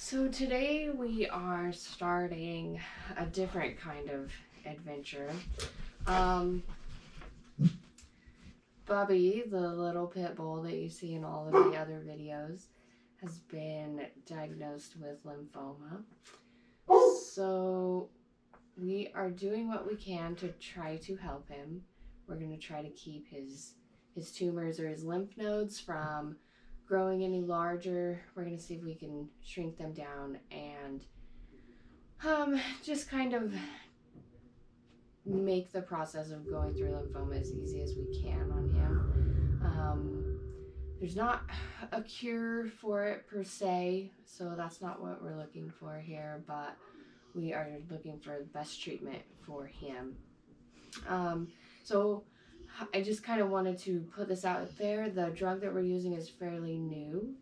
So today we are starting a different kind of adventure. Um, Bubby, the little pit bull that you see in all of the other videos, has been diagnosed with lymphoma. So we are doing what we can to try to help him. We're going to try to keep his tumors or his lymph nodes from growing any larger. We're going to see if we can shrink them down and just kind of make the process of going through lymphoma as easy as we can on him. There's not a cure for it per se, so that's not what we're looking for here, but we are looking for the best treatment for him. So I just kind of wanted to put this out there. The drug that we're using is fairly new,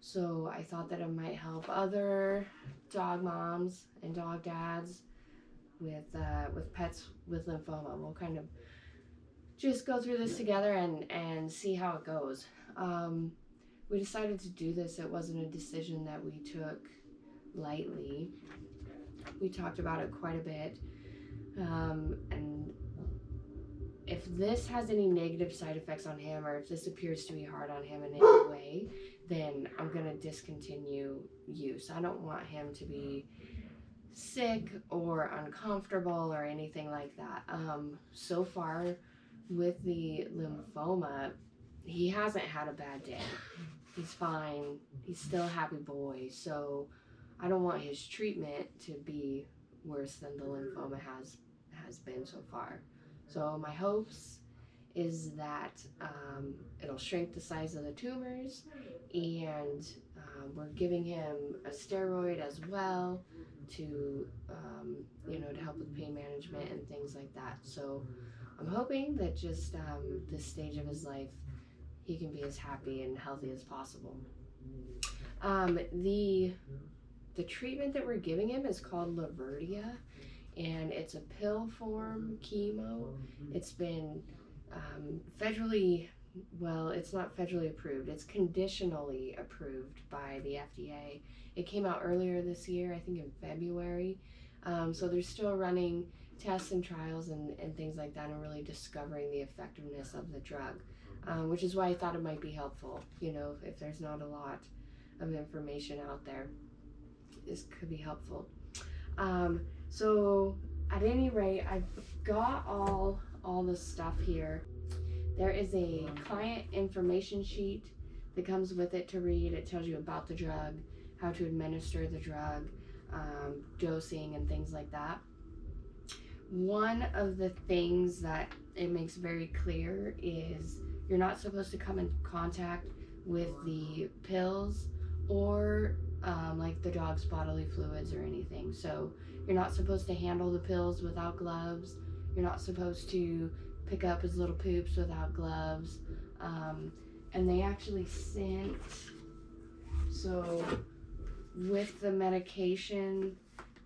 so I thought that it might help other dog moms and dog dads with pets with lymphoma. We'll kind of just go through this together and see how it goes. We decided to do this. It wasn't a decision that we took lightly. We talked about it quite a bit, and if this has any negative side effects on him, or if this appears to be hard on him in any way, then I'm going to discontinue use. I don't want him to be sick or uncomfortable or anything like that. So far with the lymphoma, he hasn't had a bad day. He's fine. He's still a happy boy. So I don't want his treatment to be worse than the lymphoma has been so far. So my hopes is that it'll shrink the size of the tumors, and we're giving him a steroid as well to to help with pain management and things like that. So I'm hoping that just this stage of his life, he can be as happy and healthy as possible. The treatment that we're giving him is called Laverdia, and it's a pill form chemo. It's been federally, well, it's not federally approved. It's conditionally approved by the FDA. It came out earlier this year, I think in February. So they're still running tests and trials and things like that, and really discovering the effectiveness of the drug, which is why I thought it might be helpful. If there's not a lot of information out there, this could be helpful. So at any rate, I've got all the stuff here. There is a client information sheet that comes with it to read. It tells you about the drug, how to administer the drug, dosing and things like that. One of the things that it makes very clear is you're not supposed to come in contact with the pills or like the dog's bodily fluids or anything. So you're not supposed to handle the pills without gloves. You're not supposed to pick up his little poops without gloves. And they actually sent, so with the medication,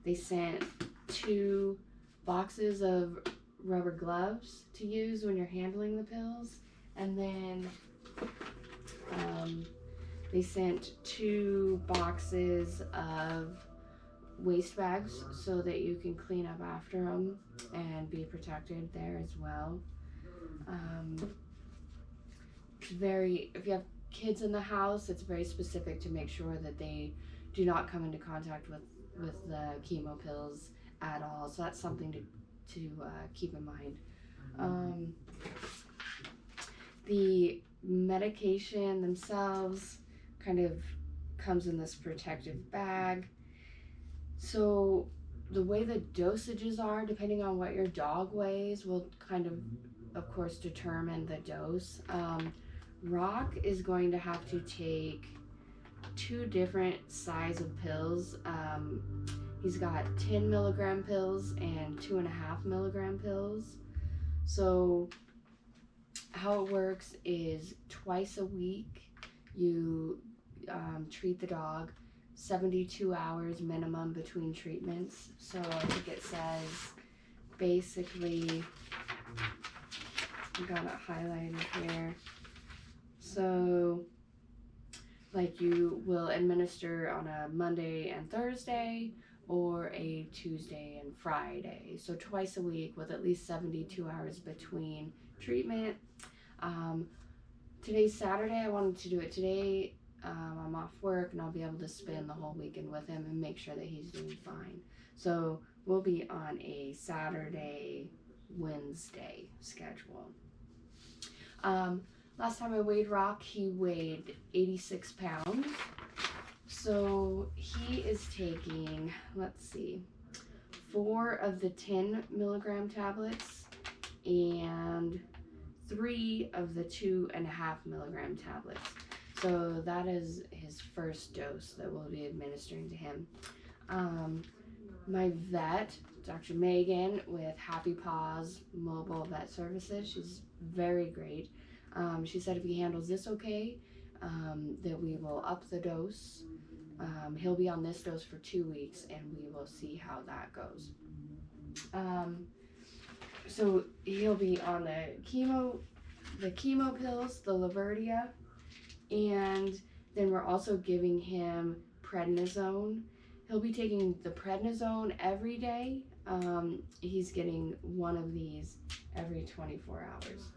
they sent 2 boxes of rubber gloves to use when you're handling the pills. And then they sent 2 boxes of waste bags so that you can clean up after them and be protected there as well. If you have kids in the house, it's very specific to make sure that they do not come into contact with the chemo pills at all. So that's something to keep in mind. The medication themselves kind of comes in this protective bag. So the way the dosages are, depending on what your dog weighs, will kind of course, determine the dose. Rock is going to have to take 2 different size of pills. He's got 10 milligram pills and 2.5 milligram pills. So how it works is twice a week you treat the dog, 72 hours minimum between treatments. So I think it says basically, I got it highlighted here. So like you will administer on a Monday and Thursday or a Tuesday and Friday. So twice a week with at least 72 hours between treatment. Um, Today's Saturday. I wanted to do it today. I'm off work and I'll be able to spend the whole weekend with him and make sure that he's doing fine. So we'll be on a Saturday, Wednesday schedule. Last time I weighed Rock, he weighed 86 pounds. So he is taking, let's see, 4 of the 10 milligram tablets and 3 of the 2.5 milligram tablets. So that is his first dose that we'll be administering to him. My vet, Dr. Megan with Happy Paws Mobile Vet Services, she's very great. She said if he handles this okay, that we will up the dose. He'll be on this dose for 2 weeks and we will see how that goes. So he'll be on the chemo pills, the Laverdia, and then we're also giving him prednisone. He'll be taking the prednisone every day. He's getting one of these every 24 hours.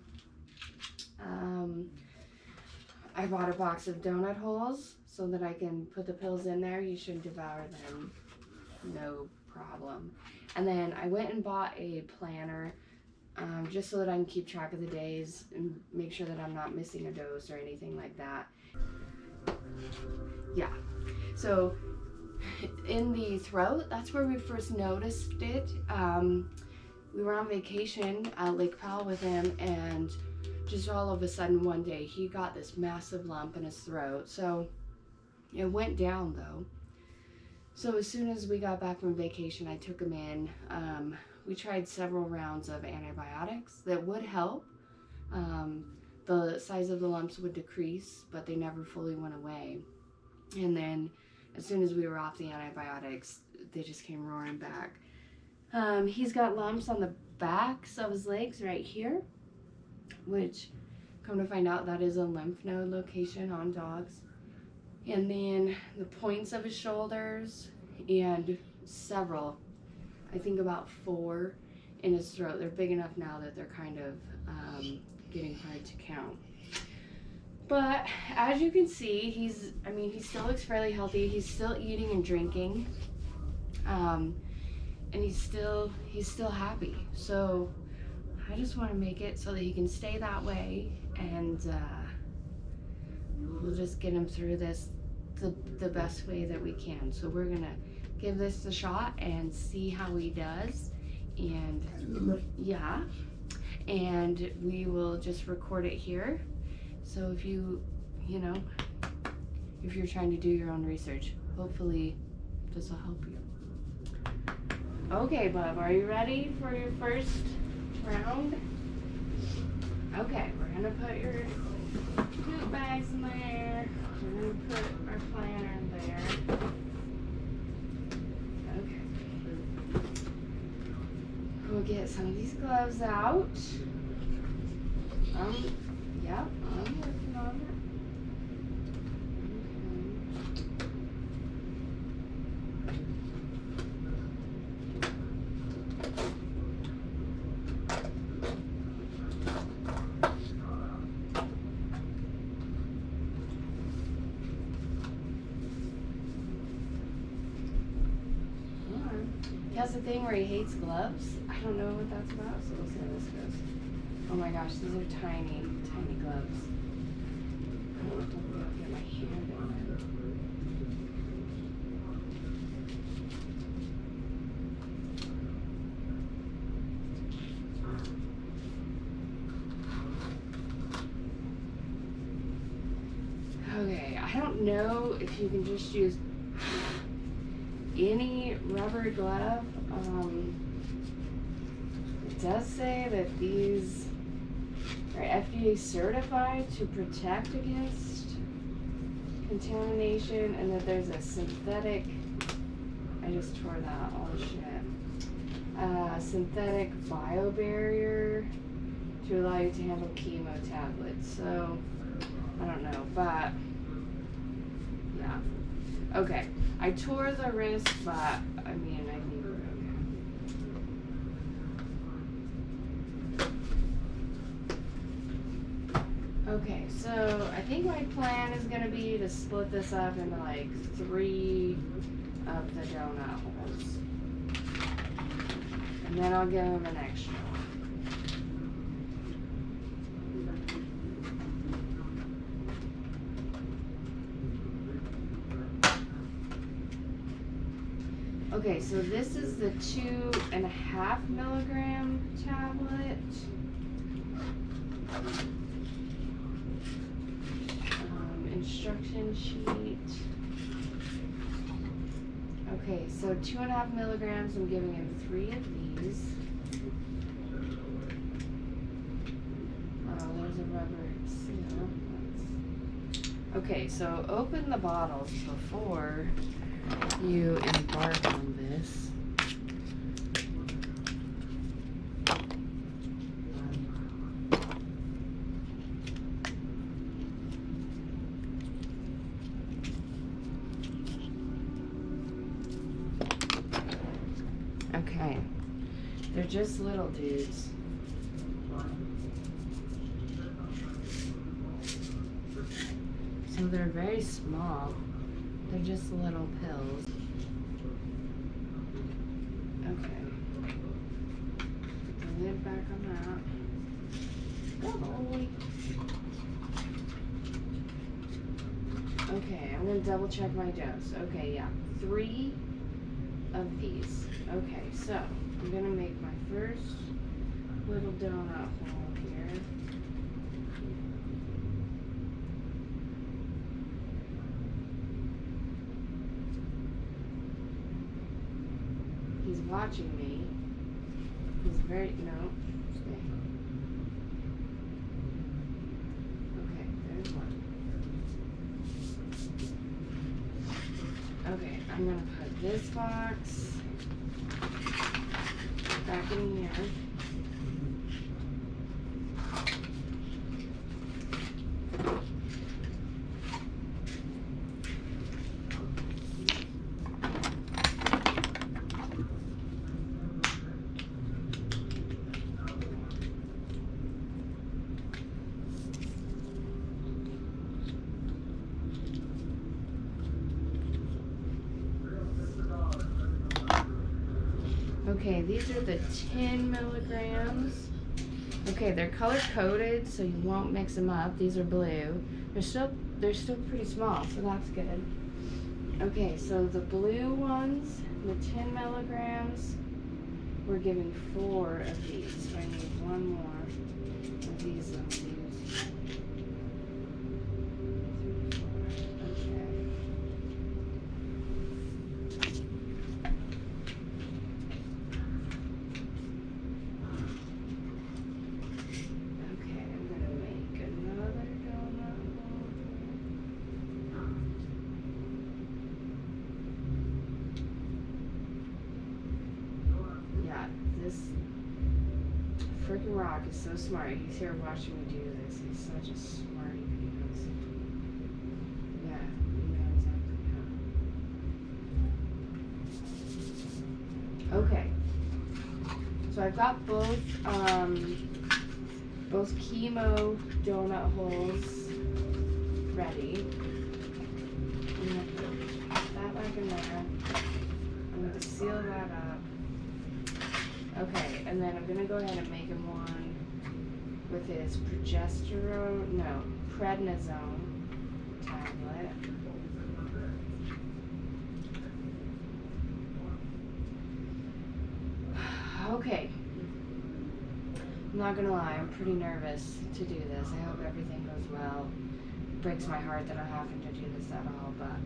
I bought a box of donut holes so that I can put the pills in there. You should devour them, no problem. And then I went and bought a planner just so that I can keep track of the days and make sure that I'm not missing a dose or anything like that. Yeah, so in the throat, that's where we first noticed it. We were on vacation at Lake Powell with him, and just all of a sudden one day he got this massive lump in his throat. So it went down though. So as soon as we got back from vacation, I took him in. We tried several rounds of antibiotics that would help. The size of the lumps would decrease, but they never fully went away. And then as soon as we were off the antibiotics, they just came roaring back. He's got lumps on the backs of his legs right here, which, come to find out, that is a lymph node location on dogs. And then the points of his shoulders and several, I think about 4 in his throat. They're big enough now that they're kind of getting hard to count. But as you can see, he still looks fairly healthy. He's still eating and drinking. And he's still happy. So I just want to make it so that he can stay that way, and we'll just get him through this the best way that we can. So we're gonna give this a shot and see how he does, and yeah, and we will just record it here. So if if you're trying to do your own research, hopefully this will help you. Okay, bub, are you ready for your first round? Okay, we're gonna put your poop bags in there. We're gonna put our planner in there. Okay. We'll get some of these gloves out. Yep, I'm working on it. He has a thing where he hates gloves. I don't know what that's about, so we'll see how this goes. Oh my gosh, these are tiny, tiny gloves. I don't know if I'll be able to get my hand in there. Okay, I don't know if you can just use any rubber glove. It does say that these are FDA certified to protect against contamination, and that there's a synthetic, I just tore that, oh shit, synthetic biobarrier to allow you to handle chemo tablets. So I don't know, but Yeah. Okay. I tore the wrist, but I mean, I think we're okay. Okay, so I think my plan is gonna be to split this up into like 3 of the donut holes. And then I'll give them an extra one. Okay, so this is the 2.5 milligram tablet. Instruction sheet. Okay, so 2.5 milligrams, I'm giving him 3 of these. Oh, there's a rubber seal. Okay, so open the bottles before you embark on this. Okay, they're just little dudes. So they're very small. They're just little pills. Okay. Put the lid back on that. Good boy. Okay, I'm gonna double check my dose. Okay, yeah. 3 of these. Okay, so I'm gonna make my first little donut hole here. He's watching me. He's very, no, stay. Okay, there's one. Okay, I'm gonna put this box back in here. Okay, these are the 10 milligrams. Okay, they're color coded, so you won't mix them up. These are blue. They're still pretty small, so that's good. Okay, so the blue ones, the 10 milligrams, we're giving 4 of these. So I need 1 more of these little dudes. 3, 4. Okay. This freaking rock is so smart. He's here watching me do this. He's such a smarty pants. Yeah, you know exactly how. Okay. So I've got both chemo donut holes ready. I'm gonna put that back in there. I'm gonna seal that up. Okay, and then I'm gonna go ahead and make him one with his prednisone tablet. Okay. I'm not gonna lie, I'm pretty nervous to do this. I hope everything goes well. It breaks my heart that I'm having to do this at all, but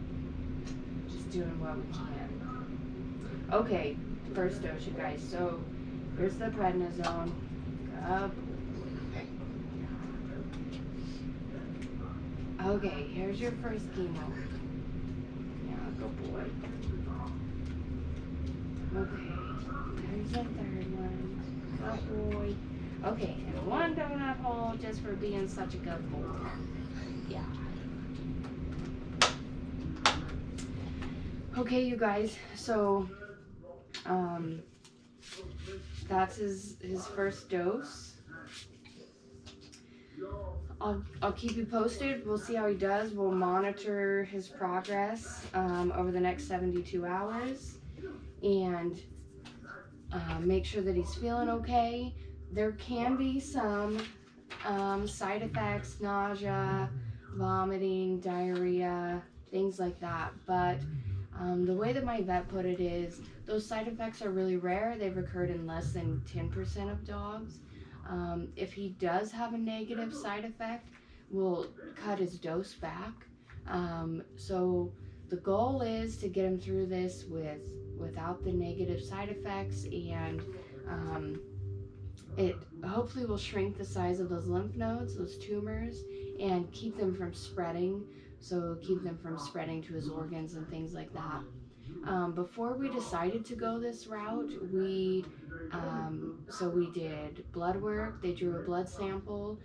just doing what we can. Okay, first dose, you guys. So here's the prednisone. Up. Okay, here's your first chemo. Yeah, good boy. Okay, there's the third one. Good boy. Okay, and 1 donut hole just for being such a good boy. Yeah. Okay, you guys, so that's his first dose. I'll keep you posted. We'll see how he does. We'll monitor his progress over the next 72 hours and make sure that he's feeling okay. There can be some side effects, nausea, vomiting, diarrhea, things like that. But the way that my vet put it is those side effects are really rare. They've occurred in less than 10% of dogs. If he does have a negative side effect, we'll cut his dose back. So the goal is to get him through this without the negative side effects, and it hopefully will shrink the size of those lymph nodes, those tumors, and keep them from spreading. So keep them from spreading to his organs and things like that. Before we decided to go this route, we did blood work. They drew a blood sample.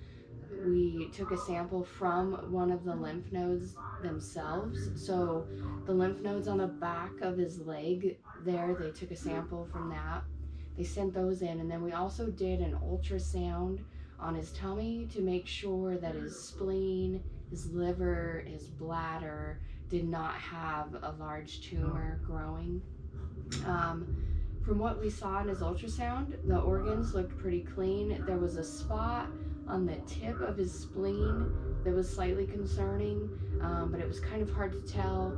We took a sample from one of the lymph nodes themselves. So the lymph nodes on the back of his leg there, they took a sample from that. They sent those in, and then we also did an ultrasound on his tummy to make sure that his spleen, his liver, his bladder did not have a large tumor growing. From what we saw in his ultrasound, the organs looked pretty clean. There was a spot on the tip of his spleen that was slightly concerning, but it was kind of hard to tell.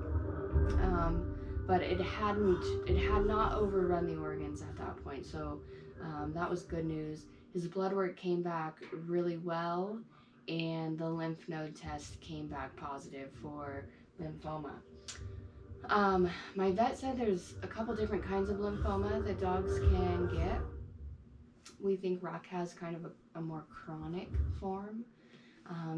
But it had not overrun the organs at that point, so that was good news. His blood work came back really well, and the lymph node test came back positive for lymphoma. My vet said there's a couple different kinds of lymphoma that dogs can get. We think Rock has kind of a more chronic form.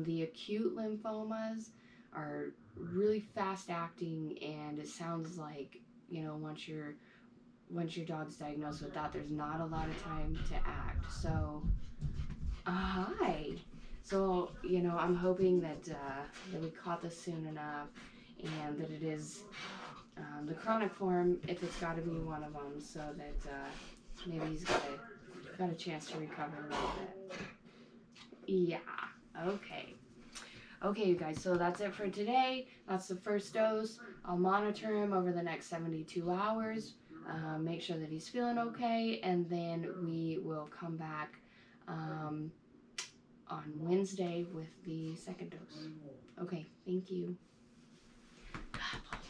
The acute lymphomas are really fast acting, and it sounds like, once your dog's diagnosed with that, there's not a lot of time to act. So hi. So I'm hoping that we caught this soon enough, and that it is the chronic form, if it's got to be one of them, so that maybe he's got a chance to recover a little bit. Yeah. Okay. Okay, you guys, so that's it for today. That's the first dose. I'll monitor him over the next 72 hours, make sure that he's feeling okay, and then we will come back on Wednesday with the second dose. Okay, thank you.